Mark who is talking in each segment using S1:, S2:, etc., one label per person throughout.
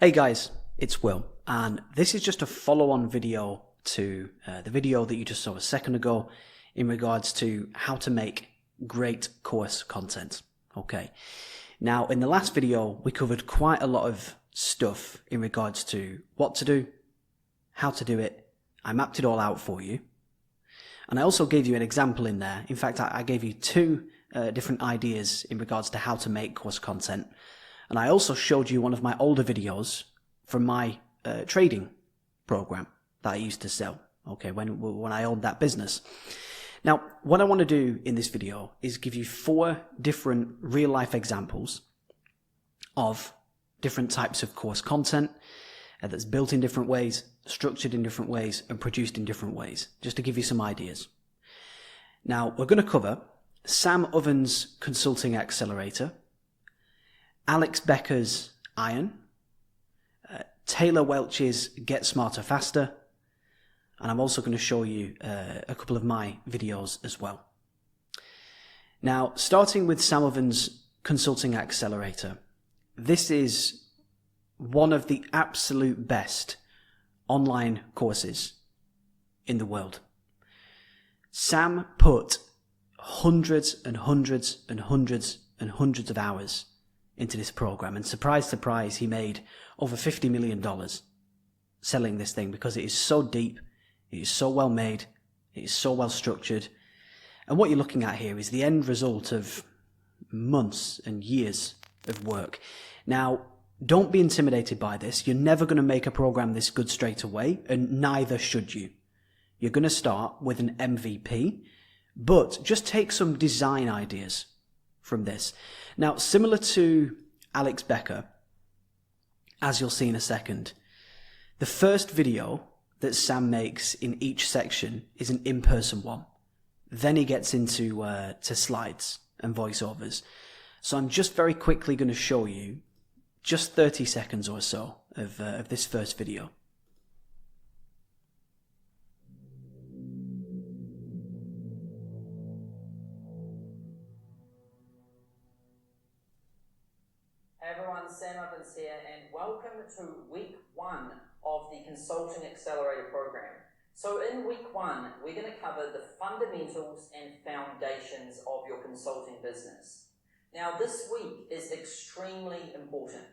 S1: Hey guys, it's Will, and this is just a follow-on video to the video that you just saw a second ago in regards to how to make great course content. Okay, now in the last video we covered quite a lot of stuff in regards to what to do, how to do it. I mapped it all out for you, and I also gave you an example in there. In fact, I gave you two different ideas in regards to how to make course content. And I also showed you one of my older videos from my trading program that I used to sell, okay, when I owned that business. Now, what I want to do in this video is give you 4 different real-life examples of different types of course content that's built in different ways, structured in different ways, and produced in different ways, just to give you some ideas. Now, we're going to cover Sam Ovens' Consulting Accelerator, Alex Becker's Iron, Taylor Welch's Get Smarter Faster, and I'm also going to show you a couple of my videos as well. Now, starting with Sam Ovens' Consulting Accelerator, this is one of the absolute best online courses in the world. Sam put hundreds and hundreds and hundreds and hundreds of hours into this program, and surprise, surprise, he made over $50 million selling this thing because it is so deep, it is so well made, it is so well structured, and what you're looking at here is the end result of months and years of work. Now, don't be intimidated by this. You're never going to make a program this good straight away, and neither should you. You're going to start with an MVP, but just take some design ideas from this. Now, similar to Alex Becker, as you'll see in a second, the first video that Sam makes in each section is an in-person one. Then he gets into to slides and voiceovers. So I'm just very quickly going to show you just 30 seconds or so of this first video.
S2: Sam Ovens here, and welcome to week 1 of the Consulting Accelerator program. So in week 1, we're going to cover the fundamentals and foundations of your consulting business. Now this week is extremely important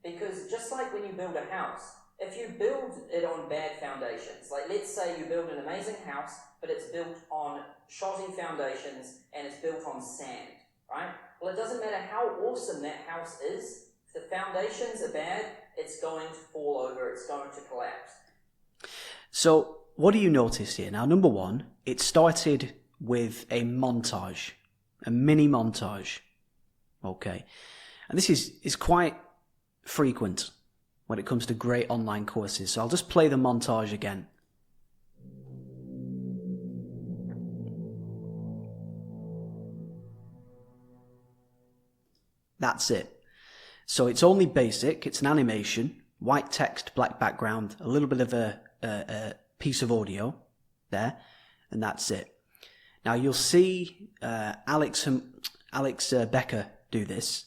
S2: because just like when you build a house, if you build it on bad foundations, like let's say you build an amazing house, but it's built on shoddy foundations and it's built on sand, right? Well, it doesn't matter how awesome that house is. If the foundations are bad, it's going to fall over, it's going to collapse.
S1: So what do you notice here? Now, number one, it started with a montage, a mini montage. Okay. And this is quite frequent when it comes to great online courses. So I'll just play the montage again. That's it. So it's only basic, it's an animation, white text, black background, a little bit of a piece of audio there, and that's it. Now you'll see Alex Becker do this,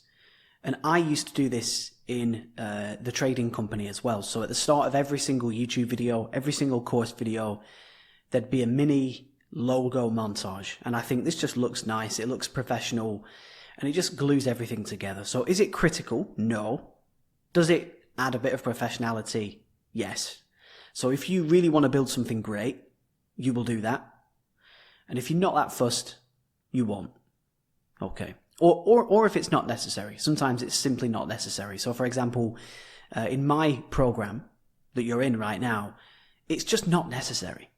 S1: and I used to do this in the trading company as well. So at the start of every single YouTube video, every single course video, there'd be a mini logo montage, and I think this just looks nice, it looks professional, and it just glues everything together. So is it critical? No. Does it add a bit of professionality? Yes. So if you really want to build something great, you will do that. And if you're not that fussed, you won't. Okay. Or if it's not necessary. Sometimes it's simply not necessary. So for example, in my program that you're in right now, it's just not necessary,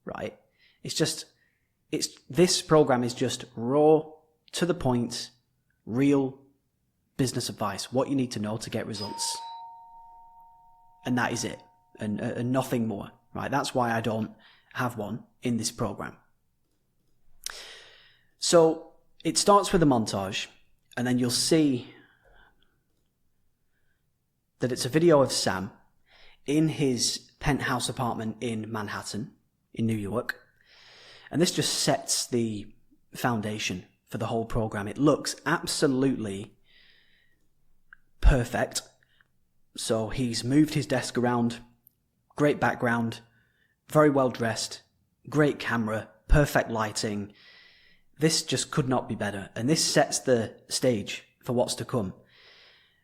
S1: right? This program is just raw, to the point, real business advice, what you need to know to get results. And that is it, and nothing more, right? That's why I don't have one in this program. So it starts with a montage, and then you'll see that it's a video of Sam in his penthouse apartment in Manhattan, in New York. And this just sets the foundation for the whole program. It looks absolutely perfect. So he's moved his desk around, great background, very well dressed, great camera, perfect lighting. This just could not be better. And this sets the stage for what's to come.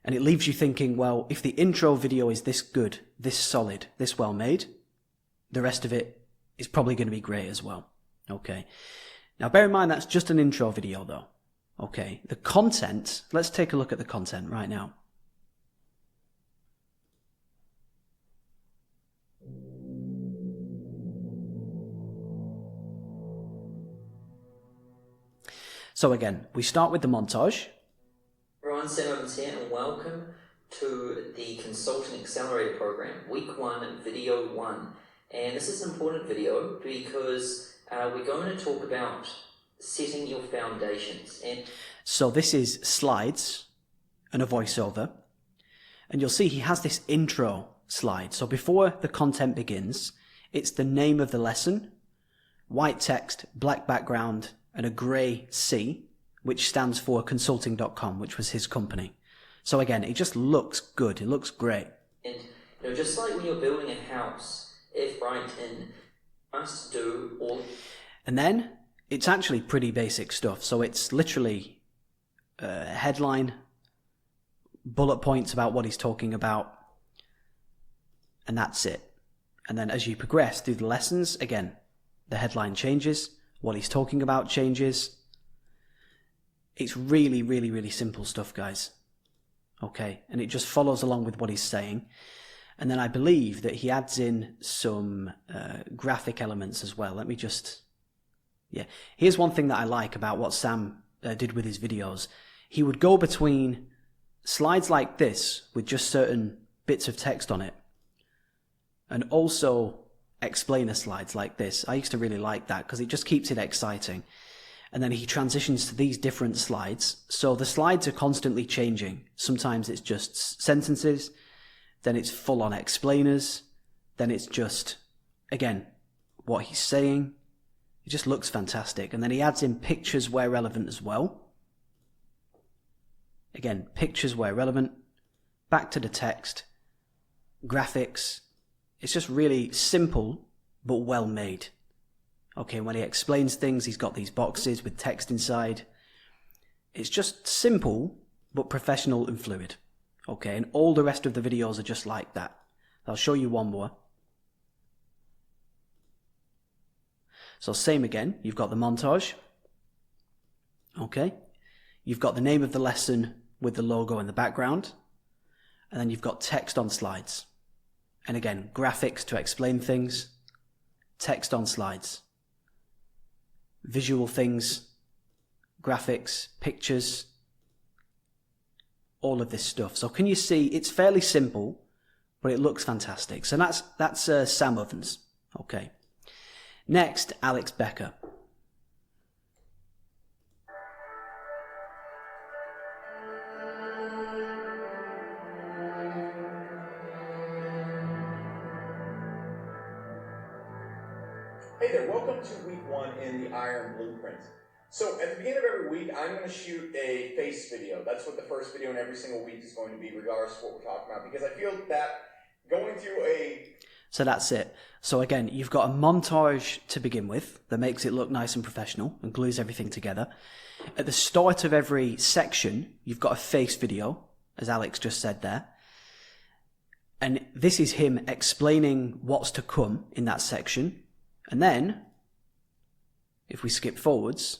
S1: And it leaves you thinking, well, if the intro video is this good, this solid, this well made, the rest of it is probably going to be great as well. Okay. Now bear in mind that's just an intro video though. Okay. The content, let's take a look at the content right now. So again, we start with the montage.
S2: Everyone, Sam Evans here, and welcome to the Consulting Accelerator Program, Week 1, Video 1. And this is an important video because we're going to talk about setting your foundations. And
S1: so this is slides and a voiceover. And you'll see he has this intro slide. So before the content begins, it's the name of the lesson, white text, black background, and a grey C, which stands for consulting.com, which was his company. So again, it just looks good. It looks great.
S2: And just like when you're building a house, if right in must do all.
S1: And then it's actually pretty basic stuff. So it's literally a headline, bullet points about what he's talking about, and that's it. And then as you progress through the lessons, again, the headline changes, what he's talking about changes. It's really, really, really simple stuff, guys. Okay, and it just follows along with what he's saying. And then I believe that he adds in some graphic elements as well. Let me just... Yeah, here's one thing that I like about what Sam did with his videos. He would go between slides like this with just certain bits of text on it, and also explainer slides like this. I used to really like that because it just keeps it exciting. And then he transitions to these different slides. So the slides are constantly changing. Sometimes it's just sentences, then it's full on explainers, then it's just, again, what he's saying. It just looks fantastic. And then he adds in pictures where relevant as well. Again, pictures where relevant, back to the text, graphics. It's just really simple, but well made. Okay, when he explains things, he's got these boxes with text inside. It's just simple, but professional and fluid. Okay, and all the rest of the videos are just like that. I'll show you one more. So same again, you've got the montage. Okay, you've got the name of the lesson with the logo in the background. And then you've got text on slides. And again, graphics to explain things, text on slides, visual things, graphics, pictures, all of this stuff. So can you see, it's fairly simple, but it looks fantastic. So that's Sam Evans. Okay. Next, Alex Becker.
S3: Hey there, welcome to week 1 in the Iron Blueprint. So at the beginning of every week, I'm going to shoot a face video. That's what the first video in every single week is going to be, regardless of what we're talking about, because I feel that going through a...
S1: So that's it. So again, you've got a montage to begin with that makes it look nice and professional and glues everything together. At the start of every section, you've got a face video, as Alex just said there. And this is him explaining what's to come in that section. And then, if we skip forwards,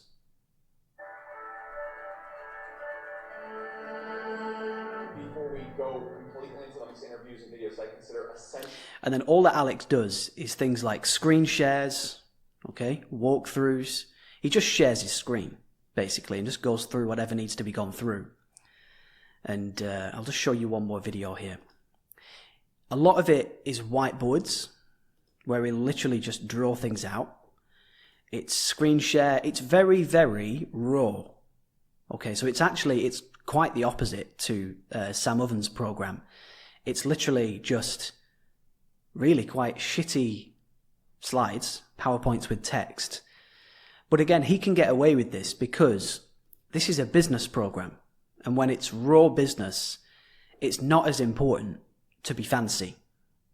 S3: before we go completely into the next interviews and videos, I consider essential.
S1: And then all that Alex does is things like screen shares, okay, walkthroughs. He just shares his screen, basically, and just goes through whatever needs to be gone through. And I'll just show you one more video here. A lot of it is whiteboards, where we literally just draw things out. It's screen share. It's very, very raw. Okay, so it's quite the opposite to Sam Evans' program. It's literally just really quite shitty slides, PowerPoints with text. But again, he can get away with this because this is a business program. And when it's raw business, it's not as important to be fancy,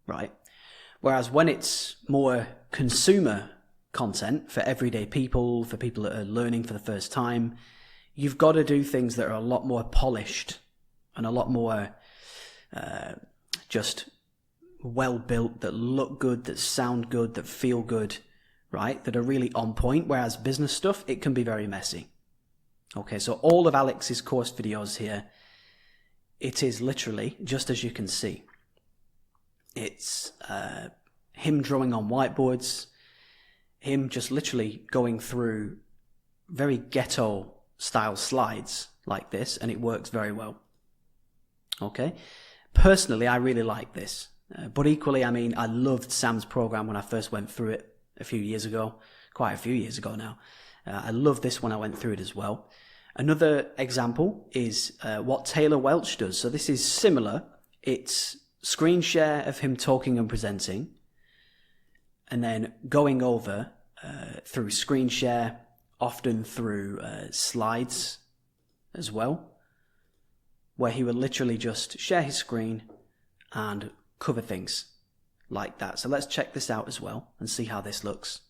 S1: right? Whereas when it's more consumer content for everyday people, for people that are learning for the first time, you've got to do things that are a lot more polished and a lot more just well built, that look good, that sound good, that feel good, right? That are really on point. Whereas business stuff, it can be very messy. Okay, so all of Alex's course videos here, it is literally just as you can see. It's him drawing on whiteboards, him just literally going through very ghetto style slides like this, and it works very well. Okay, personally, I really like this, but equally, I mean, I loved Sam's program when I first went through it a few years ago, quite a few years ago now. I love this when I went through it as well. Another example is what Taylor Welch does. So this is similar. It's screen share of him talking and presenting, and then going over through screen share, often through slides as well, where he would literally just share his screen and cover things like that. So let's check this out as well and see how this looks.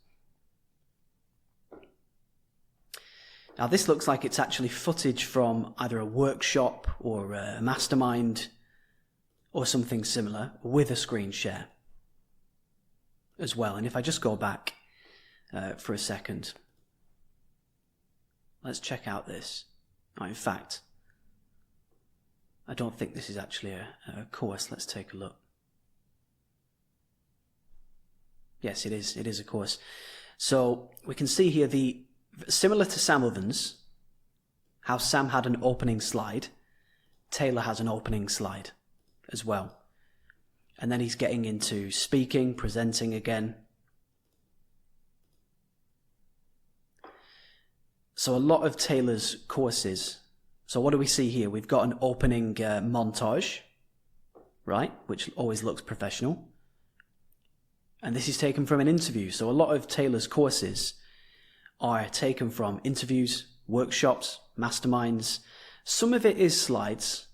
S1: Now this looks like it's actually footage from either a workshop or a mastermind or something similar with a screen share as well. And if I just go back for a second, let's check out this. Oh, in fact, I don't think this is actually a course. Let's take a look. Yes, it is. It is a course. So we can see here similar to Sam Ovens, how Sam had an opening slide, Taylor has an opening slide as well. And then he's getting into speaking, presenting again. So a lot of Taylor's courses, so what do we see here? We've got an opening montage, right, which always looks professional. And this is taken from an interview. So a lot of Taylor's courses are taken from interviews, workshops, masterminds. Some of it is slides,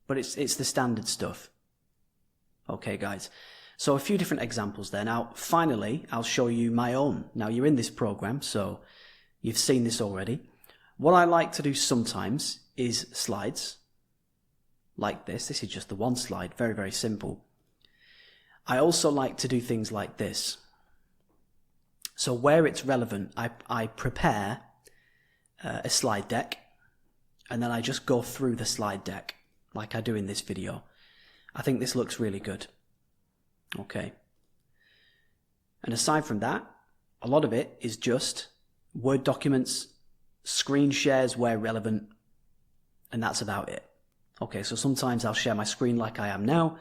S1: but it's the standard stuff. Okay, guys. So a few different examples there. Now, finally, I'll show you my own. Now, you're in this program, so you've seen this already. What I like to do sometimes is slides like this. This is just the one slide, very, very simple. I also like to do things like this. So where it's relevant, I prepare a slide deck, and then I just go through the slide deck like I do in this video. I think this looks really good. Okay. And aside from that, a lot of it is just Word documents, screen shares where relevant, and that's about it. Okay, so sometimes I'll share my screen like I am now.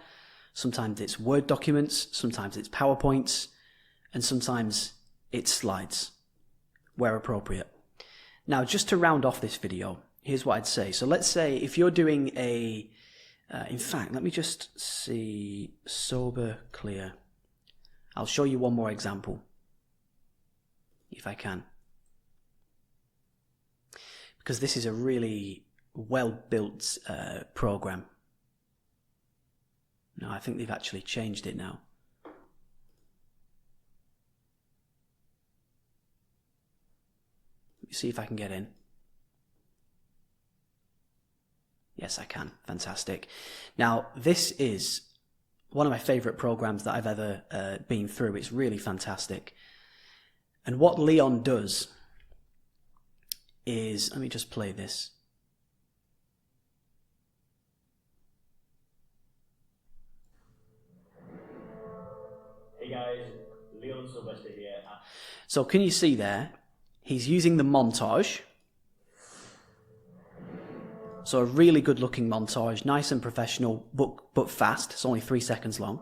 S1: Sometimes it's Word documents, sometimes it's PowerPoints, and sometimes it's slides where appropriate. Now, just to round off this video, here's what I'd say. So let's say if you're doing in fact, let me just see, sober, clear. I'll show you one more example, if I can. Because this is a really well-built program. No, I think they've actually changed it now. Let me see if I can get in. Yes, I can. Fantastic. Now, this is one of my favorite programs that I've ever been through. It's really fantastic. And what Leon does is, let me just play this.
S4: Hey guys, Leon Sylvester here.
S1: So can you see there? He's using the montage. So a really good looking montage, nice and professional, but fast. It's only 3 seconds long.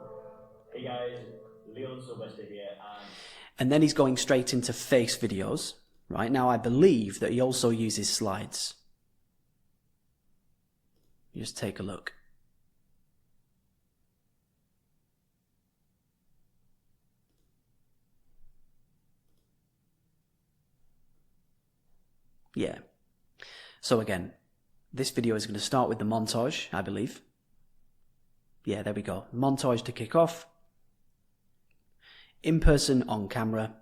S4: Hey guys, Leon Sylvester here.
S1: And then he's going straight into face videos. Right now, I believe that he also uses slides. Just take a look. Yeah. So again, this video is going to start with the montage, I believe. Yeah, there we go. Montage to kick off. In person, on camera.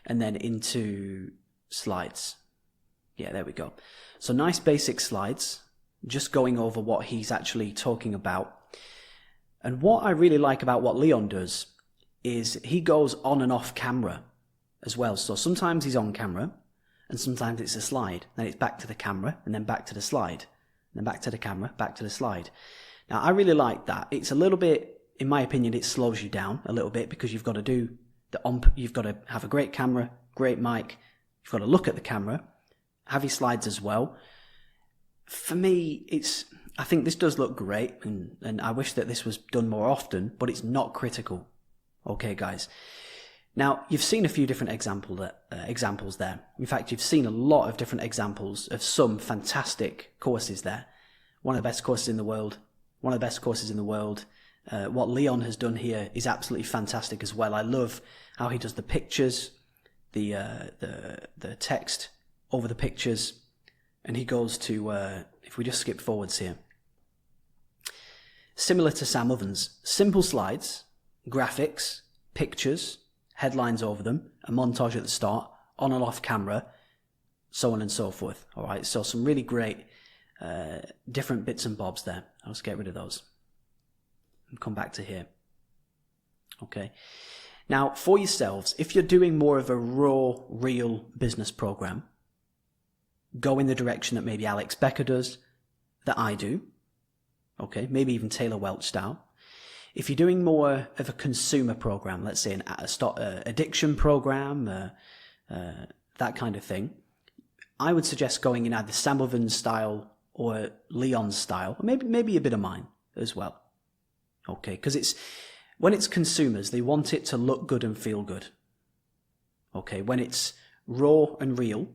S1: And then into slides. Yeah, there we go. So nice basic slides, just going over what he's actually talking about. And what I really like about what Leon does is he goes on and off camera as well. So sometimes he's on camera and sometimes it's a slide. Then it's back to the camera and then back to the slide. And then back to the camera, back to the slide. Now I really like that. It's a little bit, in my opinion, it slows you down a little bit because you've got to do you've got to have a great camera, great mic. You've got to look at the camera, have your slides as well. For me, I think this does look great, and I wish that this was done more often, but it's not critical. Okay, guys. Now, you've seen a few different examples there. In fact, you've seen a lot of different examples of some fantastic courses there. One of the best courses in the world. One of the best courses in the world. What Leon has done here is absolutely fantastic as well. I love how he does the pictures, the text over the pictures, and he goes to, if we just skip forwards here, similar to Sam Ovens, simple slides, graphics, pictures, headlines over them, a montage at the start, on and off camera, so on and so forth. All right, so some really great different bits and bobs there. I'll just get rid of those and come back to here. Okay. Now, for yourselves, if you're doing more of a raw, real business program, go in the direction that maybe Alex Becker does, that I do. Okay, maybe even Taylor Welch style. If you're doing more of a consumer program, let's say an addiction program, that kind of thing, I would suggest going in either Sam Ovens style or Leon's style, or maybe a bit of mine as well. Okay, because when it's consumers, they want it to look good and feel good. Okay, when it's raw and real,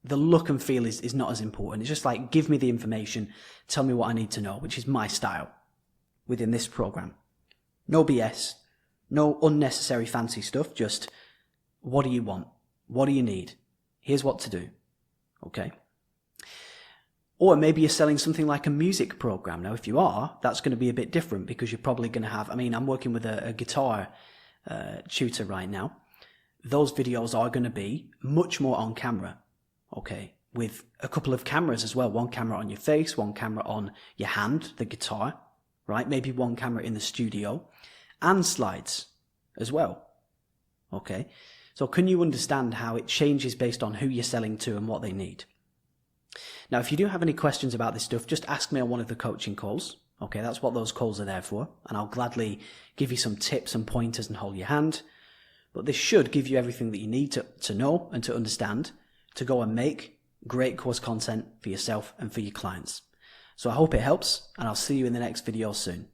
S1: the look and feel is not as important. It's just like, give me the information, tell me what I need to know, which is my style within this program. No BS, no unnecessary fancy stuff, just what do you want? What do you need? Here's what to do. Okay? Or maybe you're selling something like a music program. Now, if you are, that's going to be a bit different because you're probably going to have, I'm working with a guitar tutor right now. Those videos are going to be much more on camera. Okay, with a couple of cameras as well. One camera on your face, one camera on your hand, the guitar, right? Maybe one camera in the studio, and slides as well. Okay, so can you understand how it changes based on who you're selling to and what they need? Now, if you do have any questions about this stuff, just ask me on one of the coaching calls. Okay, that's what those calls are there for. And I'll gladly give you some tips and pointers and hold your hand. But this should give you everything that you need to know and to understand to go and make great course content for yourself and for your clients. So I hope it helps, and I'll see you in the next video soon.